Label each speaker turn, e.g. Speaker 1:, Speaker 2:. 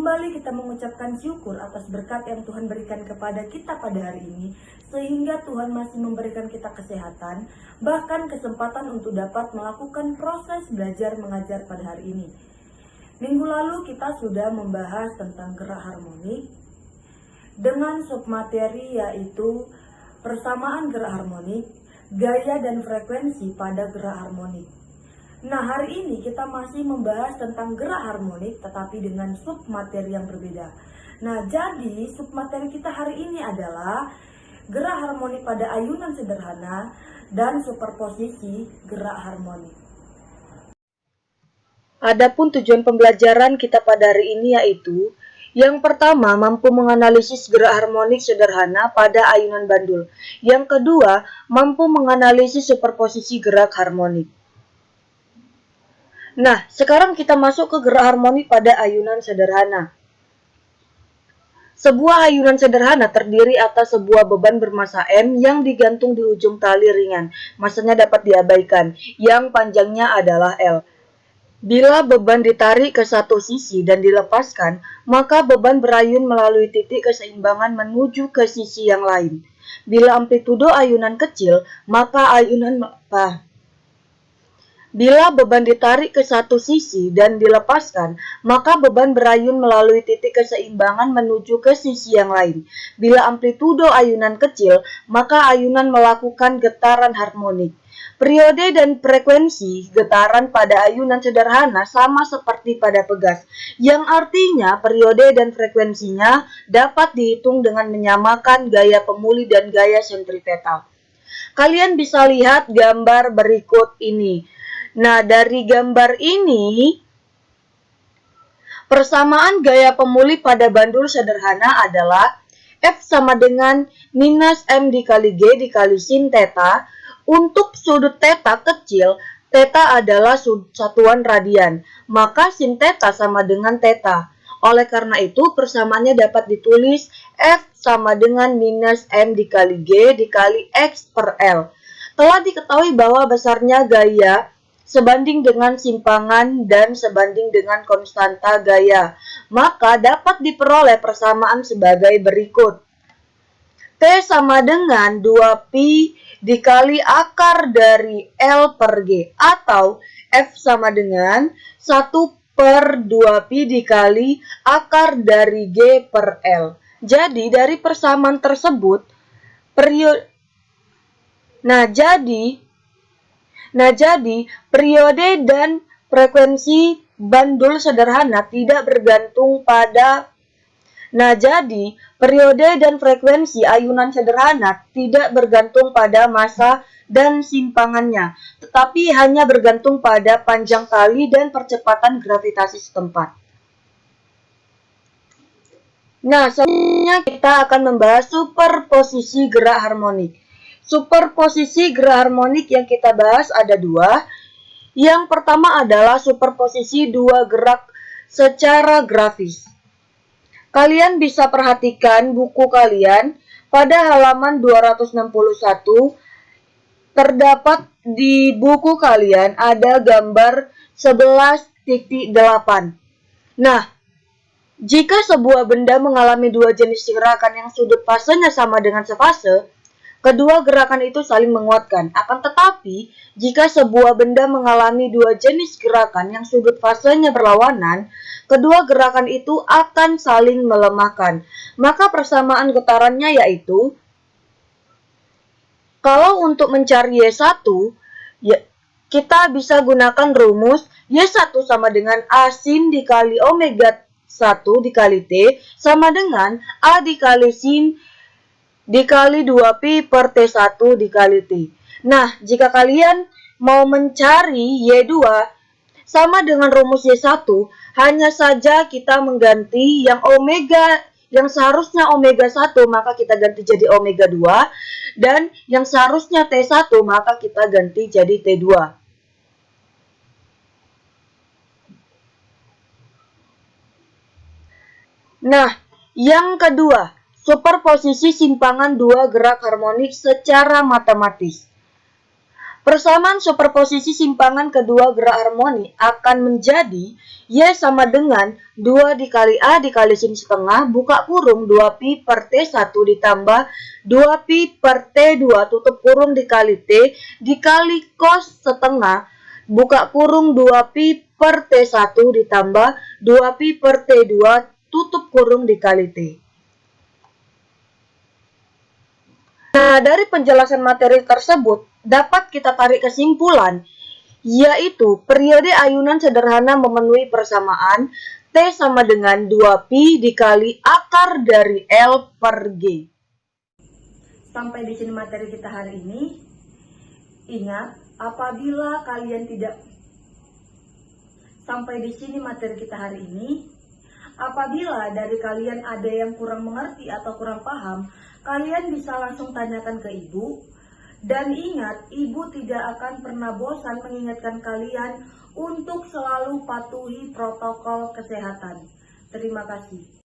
Speaker 1: Kembali kita mengucapkan syukur atas berkat yang Tuhan berikan kepada kita pada hari ini, sehingga Tuhan masih memberikan kita kesehatan, bahkan kesempatan untuk dapat melakukan proses belajar mengajar pada hari ini. Minggu lalu kita sudah membahas tentang gerak harmonik dengan submateri yaitu persamaan gerak harmonik, gaya dan frekuensi pada gerak harmonik. Nah, hari ini kita masih membahas tentang gerak harmonik tetapi dengan submateri yang berbeda. Nah, jadi submateri kita hari ini adalah gerak harmonik pada ayunan sederhana dan superposisi gerak harmonik.
Speaker 2: Adapun tujuan pembelajaran kita pada hari ini yaitu yang pertama, mampu menganalisis gerak harmonik sederhana pada ayunan bandul. Yang kedua, mampu menganalisis superposisi gerak harmonik. Nah, sekarang kita masuk ke gerak harmonik pada ayunan sederhana. Sebuah ayunan sederhana terdiri atas sebuah beban bermassa M yang digantung di ujung tali ringan. Massanya dapat diabaikan, yang panjangnya adalah L. Bila beban ditarik ke satu sisi dan dilepaskan, maka beban berayun melalui titik keseimbangan menuju ke sisi yang lain. Bila amplitudo ayunan kecil, maka Bila beban ditarik ke satu sisi dan dilepaskan, maka beban berayun melalui titik keseimbangan menuju ke sisi yang lain. Bila amplitudo ayunan kecil, maka ayunan melakukan getaran harmonik. Periode dan frekuensi getaran pada ayunan sederhana sama seperti pada pegas, yang artinya periode dan frekuensinya dapat dihitung dengan menyamakan gaya pemulih dan gaya sentripetal. Kalian bisa lihat gambar berikut ini. Nah, dari gambar ini, persamaan gaya pemulih pada bandul sederhana adalah F sama dengan minus M dikali G dikali sin theta. Untuk sudut theta kecil, theta adalah satuan radian, maka sin theta sama dengan theta. Oleh karena itu, persamaannya dapat ditulis F sama dengan minus M dikali G dikali X per L. Telah diketahui bahwa besarnya gaya sebanding dengan simpangan dan sebanding dengan konstanta gaya, maka dapat diperoleh persamaan sebagai berikut. T sama dengan 2pi dikali akar dari L per G, atau F sama dengan 1 per 2pi dikali akar dari G per L. Jadi dari persamaan tersebut, periode dan frekuensi bandul sederhana tidak bergantung pada ayunan sederhana tidak bergantung pada massa dan simpangannya, tetapi hanya bergantung pada panjang tali dan percepatan gravitasi setempat. Nah, selanjutnya kita akan membahas superposisi gerak harmonik. Superposisi gerak harmonik yang kita bahas ada dua. Yang pertama adalah superposisi dua gerak secara grafis. Kalian bisa perhatikan buku kalian pada halaman 261. Terdapat di buku kalian ada gambar 11.8. Nah, jika sebuah benda mengalami dua jenis gerakan yang sudut fasenya sama dengan sefase, kedua gerakan itu saling menguatkan. Akan tetapi, jika sebuah benda mengalami dua jenis gerakan yang sudut fasenya berlawanan, kedua gerakan itu akan saling melemahkan. Maka persamaan getarannya yaitu, kalau untuk mencari Y1, kita bisa gunakan rumus Y1 sama dengan A sin dikali omega 1 dikali T sama dengan A dikali sin dikali 2pi per T1 dikali T. Nah, jika kalian mau mencari Y2 sama dengan rumus Y1, hanya saja kita mengganti yang seharusnya omega 1 maka kita ganti jadi omega 2, dan yang seharusnya T1 maka kita ganti jadi T2. Nah, yang kedua, superposisi simpangan dua gerak harmonik secara matematis. Persamaan superposisi simpangan kedua gerak harmoni akan menjadi Y sama dengan 2 dikali A dikali sin setengah buka kurung 2pi per T1 ditambah 2pi per T2 tutup kurung dikali T dikali cos setengah buka kurung 2pi per T1 ditambah 2pi per T2 tutup kurung dikali T. Nah, dari penjelasan materi tersebut, dapat kita tarik kesimpulan, yaitu periode ayunan sederhana memenuhi persamaan T sama dengan 2pi dikali akar dari L per G.
Speaker 1: Sampai di sini materi kita hari ini. Ingat, apabila kalian tidak sampai di sini materi kita hari ini, apabila dari kalian ada yang kurang mengerti atau kurang paham, kalian bisa langsung tanyakan ke ibu. Dan ingat, ibu tidak akan pernah bosan mengingatkan kalian untuk selalu patuhi protokol kesehatan. Terima kasih.